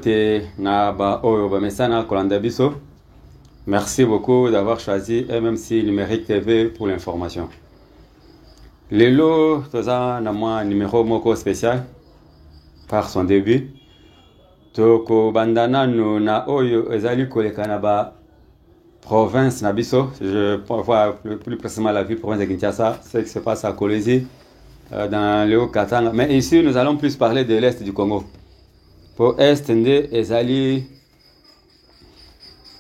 autorité na ba oyo ba mesana kolanda biso. Merci beaucoup d'avoir choisi MMC Numérique TV pour l'information. Lelo toza na mwa numéro moko spécial par son début. Toko bandana no na oyo ezali koleka na ba province na biso. Je vois plus précisément la ville province de Kinshasa, ce qui se passe à Kolwezi, dans le Haut-Katanga. Mais ici, nous allons plus parler de l'Est du Congo. Pour Est, ezali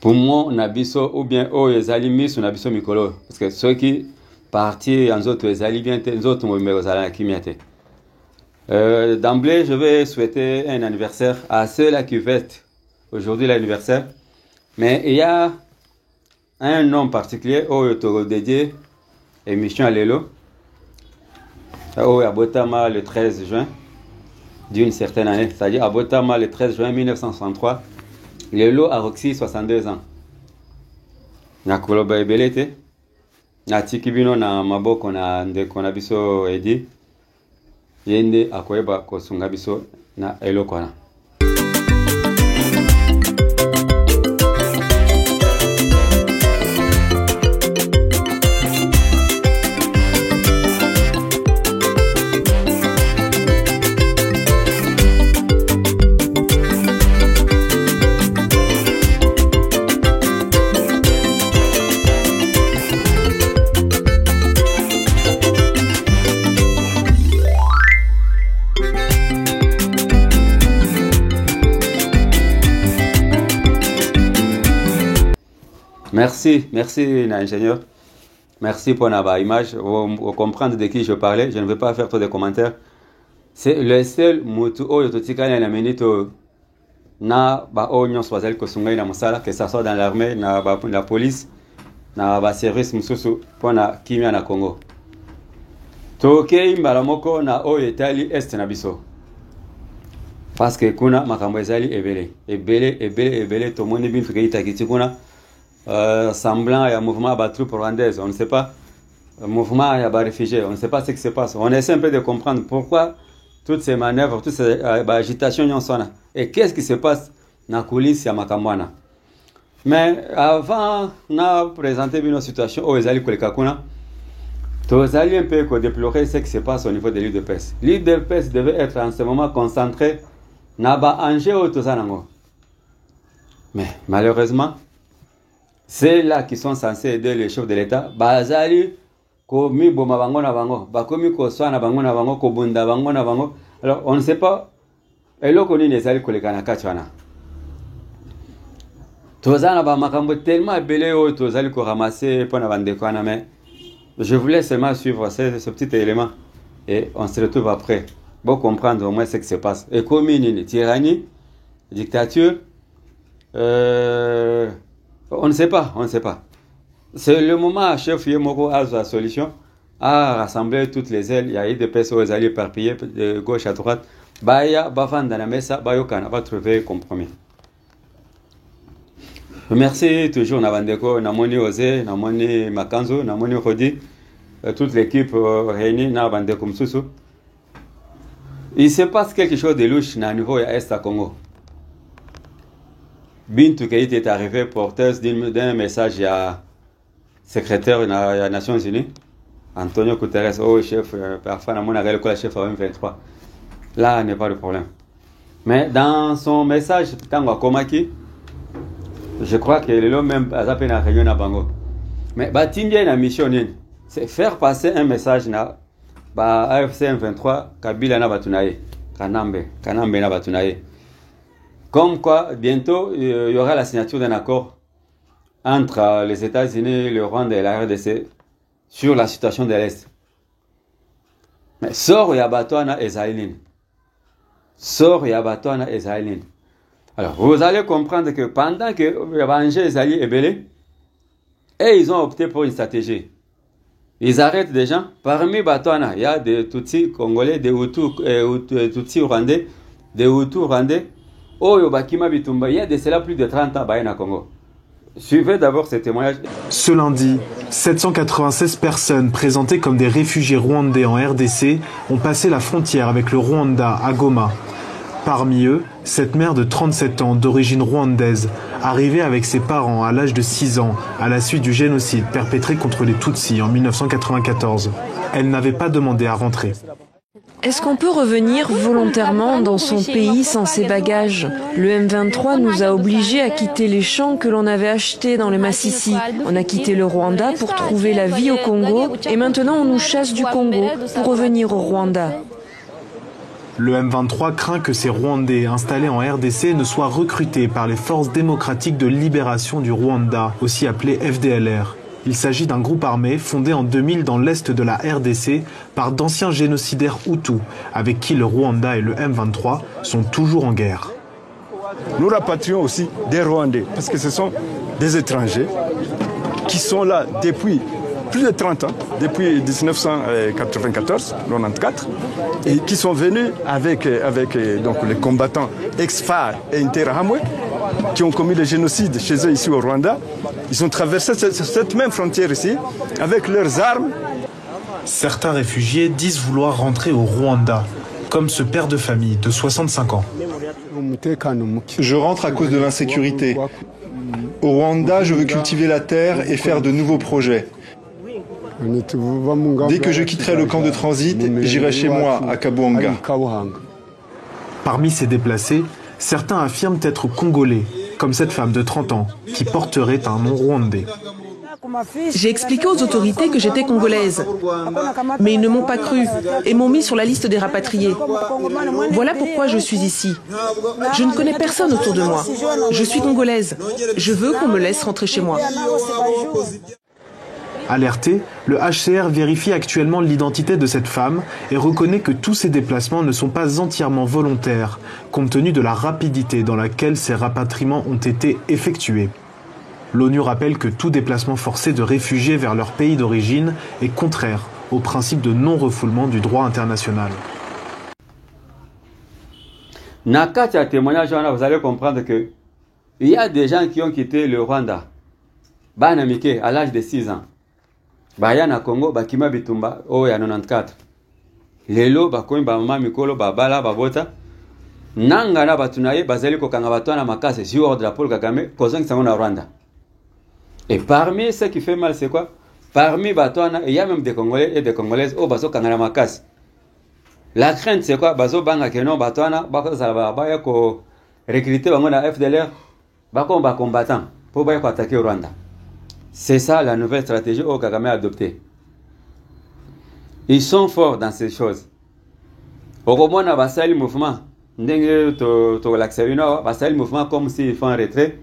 pour moi, Nabiso ou bien oh, ezali mis ou Nabiso Mikolo. Parce que ceux qui partent en autres, ezali bien, les autres, mais ezali kimiate. D'emblée, je vais souhaiter un anniversaire à ceux-là qui fêtent aujourd'hui l'anniversaire. Mais il y a un nom particulier au dédié émission à Lelo. Au Abotama le 13 juin d'une certaine année, c'est-à-dire Abotama le 13 juin 1963. Lelo a Roxy 62 ans. Na koloba ebelete. Na tikibino na maboko na ndeko na biso edi. Yende akoyeba kosunga biso na elokwana. Merci l'ingénieur. Merci pour la image. Vous comprendre de qui je parlais. Je ne vais pas faire trop de commentaires. C'est le seul motu oyototika na minute na ba onyo swazali kosungai na musala, que ça soit dans l'armée, na la police, na ba service mususu pona kimia na Congo. Toke mbala moko na oyo etali est na biso. Parce que kuna makambo ezali ebele tomoni bintu ke itakiti kuna. Semblant à un mouvement à la troupe rwandaise, on ne sait pas, mouvement à la réfugiés, on ne sait pas ce qui se passe. On essaie un peu de comprendre pourquoi toutes ces manœuvres, toutes ces agitations sont là. Et qu'est-ce qui se passe dans la coulisse à Makamwana. Mais avant de présenter une situation où ils allaient Kolekakuna, tous allaient un peu déplorer ce qui se passe au niveau de l'île de Pes. L'île de Pes devait être en ce moment concentrée dans Angers ou Tozanango. Mais malheureusement, c'est là qui sont censés aider les chefs de l'État. Bazali, komi boma bango na bango, bakomi koswa na bango na bango, kobunda bango na bango. Alors on ne sait pas. Eloko ni nezali kolekana kachwana. Tozana ba makambo tellement belé o tozali ko ramasser pour na bandeko na mais je voulais seulement suivre ce petit élément et on se retrouve après pour comprendre au moins ce qui se passe. Et comme une tyrannie, dictature, on ne sait pas. C'est le moment chef Yemoko a sa solution à rassembler toutes les ailes. Il y a eu des personnes aux alliés éparpillées de gauche à droite. Baya, Bafan dans la mesa, Bayokan va trouver compromis. Merci toujours Navandeko, Namoni Ose, Namoni Makanzo, Namoni Rodi, toute l'équipe réunie Navandeko Msusu. Il se passe quelque chose de louche à niveau Est à Congo. Bintou Keït est arrivé porteuse d'un message à secrétaire des Nations Unies, Antonio Guterres, chef, parfois on a le chef à M23. Là n'est pas le problème. Mais dans son message, Tango Komaki, je crois que le même a appelé la réunion à Bango. Mais Batindia la mission, c'est faire passer un message na AFC M23, Kabila na Batunaye, Kanambe na Batunaye. Comme quoi, bientôt, il y aura la signature d'un accord entre les États-Unis, le Rwanda et la RDC sur la situation de l'Est. Mais sort Yabatouana et Zaïlin. Alors, vous allez comprendre que pendant que Yabanger et Zaïli est belé, et ils ont opté pour une stratégie. Ils arrêtent des gens. Parmi Batouana, il y a des Tutsis congolais, des Tutsis rwandais, des Hutus rwandais. Oh, Bakima Bitumba, il y a de cela plus de 30 ans à Congo. Suivez d'abord ces témoignages. Ce lundi, 796 personnes présentées comme des réfugiés rwandais en RDC ont passé la frontière avec le Rwanda à Goma. Parmi eux, cette mère de 37 ans d'origine rwandaise, arrivée avec ses parents à l'âge de 6 ans à la suite du génocide perpétré contre les Tutsis en 1994. Elle n'avait pas demandé à rentrer. Est-ce qu'on peut revenir volontairement dans son pays sans ses bagages? Le M23 nous a obligés à quitter les champs que l'on avait achetés dans le Massissi. On a quitté le Rwanda pour trouver la vie au Congo et maintenant on nous chasse du Congo pour revenir au Rwanda. Le M23 craint que ces Rwandais installés en RDC ne soient recrutés par les Forces démocratiques de libération du Rwanda, aussi appelées FDLR. Il s'agit d'un groupe armé fondé en 2000 dans l'est de la RDC par d'anciens génocidaires Hutus, avec qui le Rwanda et le M23 sont toujours en guerre. Nous rapatrions aussi des Rwandais, parce que ce sont des étrangers qui sont là depuis plus de 30 ans, depuis 1994, 94, et qui sont venus avec donc, les combattants ex-FAR et Interahamwe, qui ont commis le génocide chez eux ici au Rwanda. Ils ont traversé cette même frontière ici, avec leurs armes. Certains réfugiés disent vouloir rentrer au Rwanda, comme ce père de famille de 65 ans. Je rentre à cause de l'insécurité. Au Rwanda, je veux cultiver la terre et faire de nouveaux projets. Dès que je quitterai le camp de transit, j'irai chez moi, à Kabuanga. Parmi ces déplacés, certains affirment être congolais, comme cette femme de 30 ans, qui porterait un nom rwandais. J'ai expliqué aux autorités que j'étais congolaise, mais ils ne m'ont pas cru et m'ont mis sur la liste des rapatriés. Voilà pourquoi je suis ici. Je ne connais personne autour de moi. Je suis congolaise. Je veux qu'on me laisse rentrer chez moi. Alerté, le HCR vérifie actuellement l'identité de cette femme et reconnaît que tous ces déplacements ne sont pas entièrement volontaires, compte tenu de la rapidité dans laquelle ces rapatriements ont été effectués. L'ONU rappelle que tout déplacement forcé de réfugiés vers leur pays d'origine est contraire au principe de non-refoulement du droit international. Nakati témoignage, vous allez comprendre que il y a des gens qui ont quitté le Rwanda, Banamike, à l'âge de 6 ans. Baya na Congo bakima bitumba o ya 94 lelo bakomi ba mama mikolo babala babota nanga na batunaye bazali ko kanga batwana makase sur ordre de Paul Kagame kozangi sango na Rwanda. Et parmi ceux qui fait mal c'est quoi? Parmi batwana il y a même des Congolais et des Congolaises au baso kanga na makase. La crainte c'est quoi? Bazo banga keno batwana bakozala baya ko recruter bango na FDLR bako ba combattant pour baya ko attaquer Rwanda. C'est ça la nouvelle stratégie au Kagame a adoptée. Ils sont forts dans ces choses. Au moment où basali mouvement, to l'accélérino, basali mouvement comme s'ils font un retrait.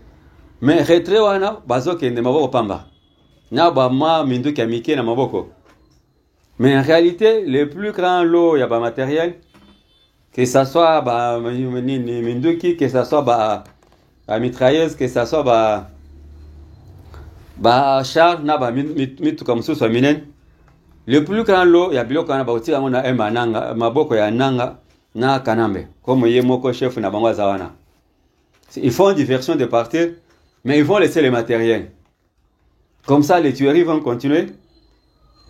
Mais retrait wana bazo kende maboko pamba. Na ba ma mindu kamike na maboko. Mais en réalité, le plus grand lot y a pas matériel, que ça soit ba minduki, que ça soit ba mitrailleuse, que ça soit char na ba mitu comme ça soit minen. Le plus grand lot ya biloko na ba utika ngona nanga maboko ya nanga na kanambe comme yemoko chef na bango zawana. Ils font diversion de partir mais ils vont laisser les matériels. Comme ça les tueries vont continuer.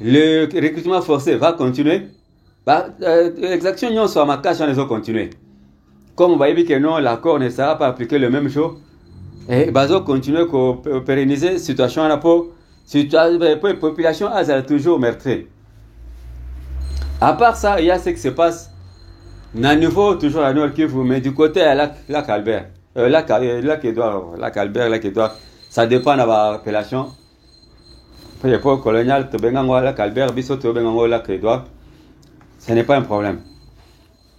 Le recrutement forcé va continuer. L'exaction non soit ma cache les ont continuer. Comme on va dire que non l'accord ne sera pas appliqué le même jour. Et bazo continue à pérenniser la situation à la peau. La population a toujours meurtri. À part ça, il y a ce qui se passe. Dans niveau toujours à Nord Kivu, mais du côté à lac Albert. Lac Albert, lac Edouard. Ça dépend de l'appellation. Pour l'époque coloniale, lac Albert, biso lac Edouard. Ce n'est pas un problème.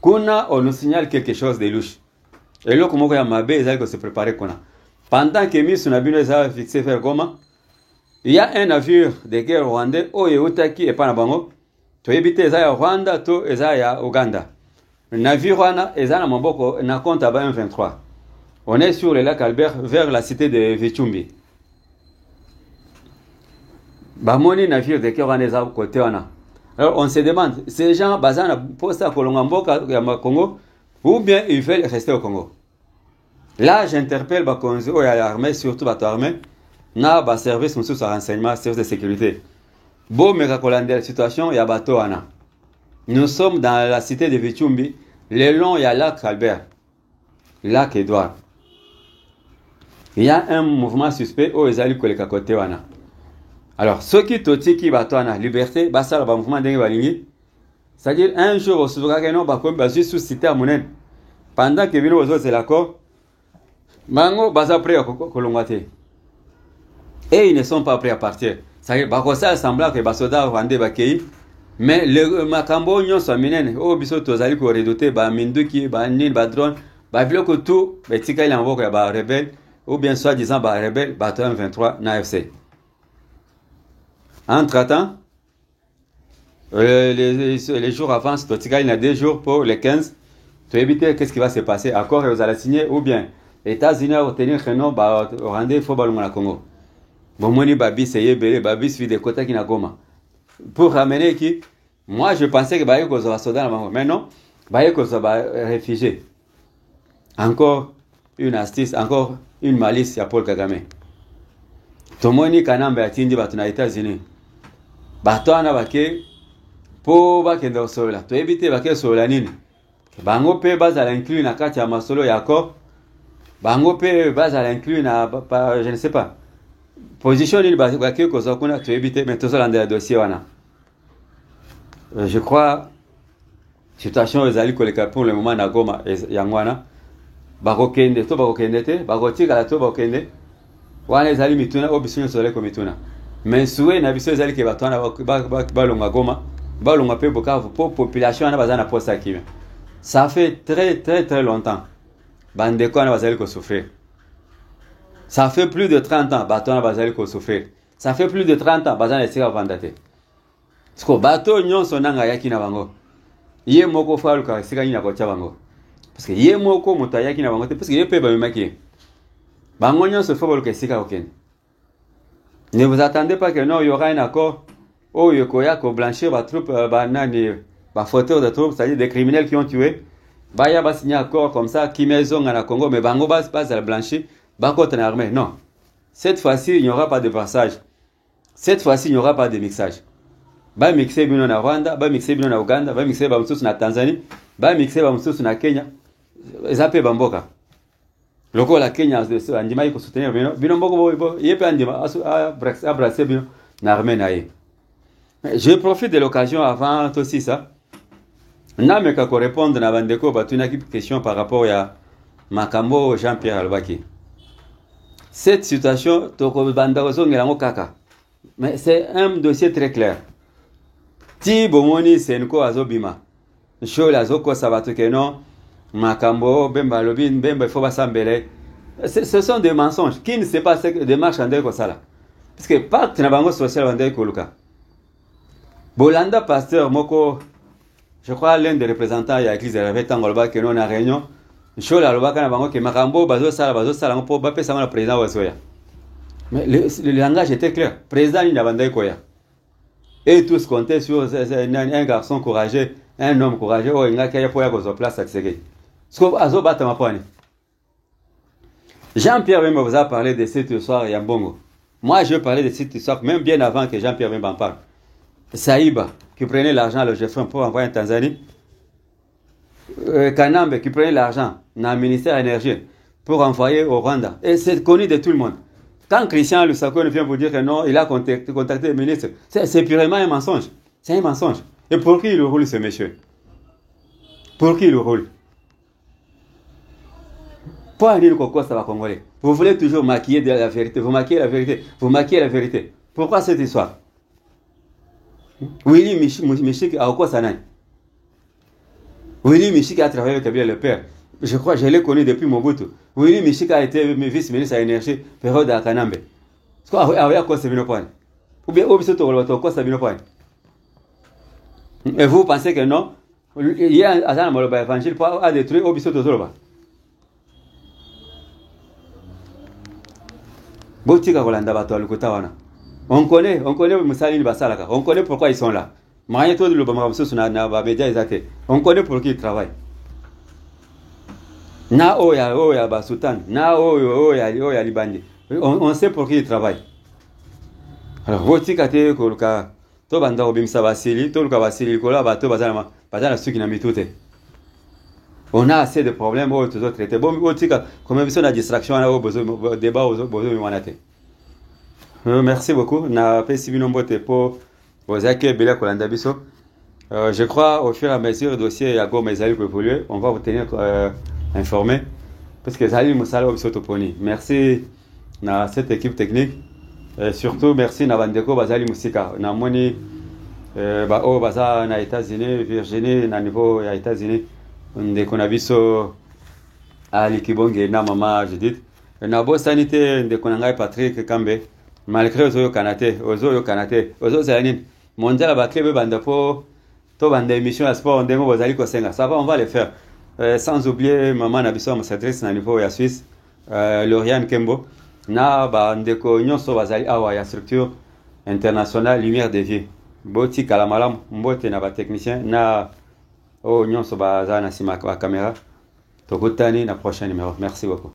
Kuna, on nous signale quelque chose de louche. Et là, comment on a mabé, ils allaient se préparer kuna. Pendant que Miss Nabino a fixé vers Goma, il y a un navire de guerre rwandais, Oyotaki et Panabango, tu évites les Rwanda, tu es à Ouganda. Le navire Rwanda est à Mamboko, n'a compte à 23. On est sur le lac Albert vers la cité de Vichumbi. Bamoni navire de guerre rwandais à côté. Alors on se demande, ces gens basés à Posta Kolongamboka, Congo, ou bien ils veulent rester au Congo. Là, j'interpelle l'armée, surtout l'armée, na ba service de renseignement, service de sécurité. Bon, mais quand la situation, il y a bateau ana. Nous sommes dans la cité de Vichumbi, le long il y a lac Albert. lac Edouard. Il y a un mouvement suspect où ils allaient coller côté wana. Alors, ceux qui toti qui battent la liberté, ça le mouvement d'engue balingi. C'est-à-dire, un jour, au Soudan, non, juste sous cité à Mounen. Pendant que vino aux c'est l'accord, Mango, basa prêt à Kolongate. Et ils ne sont pas prêts à partir. C'est-à-dire, ça semble que Basoda vendait Bakei. Mais le Makambo, nyon soit minen, au biso tozali ko redoute, ba Minduki, ba Nil, ba drone, ba bloque tout, ba tika il envoie ba rebelle, ou bien soi-disant ba rebelle, ba 23 na FC. Entre-temps, les jours avancent, il y a 2 jours pour les 15. Tu éviter qu'est-ce qui va se passer. Accord, vous allez signer, ou bien les États-Unis vont tenir que non, bah, rendez faut ballon à Congo. Bon, moni babi c'est yébélé, babi suit des quotas qui n'a goma. Pour ramener qui, moi je pensais que Baye Kozo va sauter mais non, Baye Kozo va réfugié. Encore une astuce, encore une malice à Paul Kagame. Tomoni kanambe atindi batuna États-Unis. Batwana bake po bakende osola. To éviter bake sola nini. Bango pe baza l'inclus na kati ya masolo ya accord. Bango pe baza l'inclus na je ne sais pas. Position nini bake kozo kuna to éviter mais tozo landa dossier wana. Je crois situation ezali koleka pour le moment na Goma yangwana. Bakokende to bakokende te, bakotika la to bakokende. Wana ezali mituna obisunyo sole ko mituna. Mais soué na biso ezali ke batwana balonga Goma, balonga pe Bukavu pour population na bazana posa kimi. Ça fait très longtemps. Bandeko na bazali ko souffrir. Ça fait plus de 30 ans batwana bazali ko souffrir. Ça fait plus de 30 ans bazana esika vandate. Siko bato nyonso nanga yaki na bango. Ye moko faluka esika nyina ko tia bango. Parce que ye moko mutayaki na bango te parce que ye pe ba memaki. Bango nyonso faluka esika okene. Ne vous attendez pas que non, il y aura un accord où il y a blanchir les troupes, les fauteurs de troupes, c'est-à-dire des criminels qui ont tué. Il y a un accord comme ça, qui maison à Congo, mais Bango va se blanchir, Bango est en armée. Non. Cette fois-ci, il n'y aura pas de passage. Cette fois-ci, il n'y aura pas de mixage. Va mixer bino na Rwanda, va mixer bino na Uganda, va mixer bamsusu na Tanzanie, va mixer bamsusu na Kenya. Zape Bamboka. Loko la Kenya andima iko soutenir bino mboko yepe andima abrasser bino na armée nae. Je profite de l'occasion avant aussi ça. Na meka ko répondre na bandeko batuna ki question par rapport à Makambo Jean-Pierre Albaki. Cette situation toko banda ozongela ngo kaka. Mais c'est un dossier très clair. Ti bomoni senko azobima. Shola azoko sabato ke non. Makambo, Bemba Lobin, Bemba Fobasambele. Ce sont des mensonges. Qui ne sait pas ce que des marches en comme ça là. Parce que pacte na bango social en Koluka. Bolanda pasteur Moko, je crois l'un des représentants de l'église de la Vétangolba qui est en réunion. Shola Lobaka na bango que Makambo bazo sala pour baper sama le président Wasoya. Mais le langage était clair. Président il n'a pas koya. Et tous comptaient sur un garçon courageux, un homme courageux, oh il n'a qu'à y avoir place à Tsegei. Jean-Pierre Bemba vous a parlé de cette histoire Yambongo. Moi, je parlais de cette histoire même bien avant que Jean-Pierre Bemba en parle. Saïba, qui prenait l'argent à l'OGFM pour envoyer en Tanzanie. Kanambe, qui prenait l'argent dans le ministère de l'Énergie pour envoyer au Rwanda. Et c'est connu de tout le monde. Quand Christian Lusako vient vous dire que non, il a contacté le ministre, c'est purement un mensonge. C'est un mensonge. Et pour qui il roule ce monsieur? Pour qui il roule? Pour aller au Congo, ça va Congolais. Vous voulez toujours maquiller de la vérité. Vous maquillez la vérité. Vous maquillez la vérité. Pourquoi cette histoire? Willy Michik a quoi ça n'a? Willy Michik a travaillé avec Kabila le père. Je crois, je l'ai connu depuis Mobutu. Willy Michik a été vice-ministre à l'énergie, période à Kanambe. Est-ce qu'il y a quoi ça vient point? Ou bien, au biseau, quoi ça vient point? Et vous pensez que non? Il y a un évangile pour détruire au biseau de Zoroba. On connaît Moussalini Basalaka. On connaît pourquoi ils sont là. On connaît pour qui ils travaillent. Na oya Basutan, na oya Libandi. On sait pour qui ils travaillent. Alors, voti kate koluka to banda obimsa basili, to luka basili kola bato bazana ceux qui n'a mis tout. On a assez de problèmes où tous autres traités. Bon, comme on a distraction, on a besoin de débat, merci beaucoup. Na pesi bino mbote pour vos accueils Bela Kolanda Biso. Je crois au fur et à mesure le dossier Yago Mezali peut évoluer, on va vous tenir informé parce que Zali Moussala Obisotoponi. Merci à cette équipe technique et surtout merci à Vandeko Bazali Moussika. Na moni au baza na États-Unis, Virginie na niveau ya États-Unis. Ndeko na biso Ali Kibonge na mama Judith. Na bo sanité ndeko na ngai Patrick Kambe. Malgré Ozo Kanate, Ozo Zanin, mondial ba club banda po to banda émission à sport ndemo bazali ko senga. Ça va, on va le faire. Sans oublier maman na biso ambassadrice na niveau ya Suisse, Lauriane Kembo. Na ba ndeko nyonso bazali awa ya structure internationale Lumière de Vie. Boti kalamalam mbote na ba technicien na nyonso bazana sima ka caméra. Tokutani na prochain numéro. Merci beaucoup.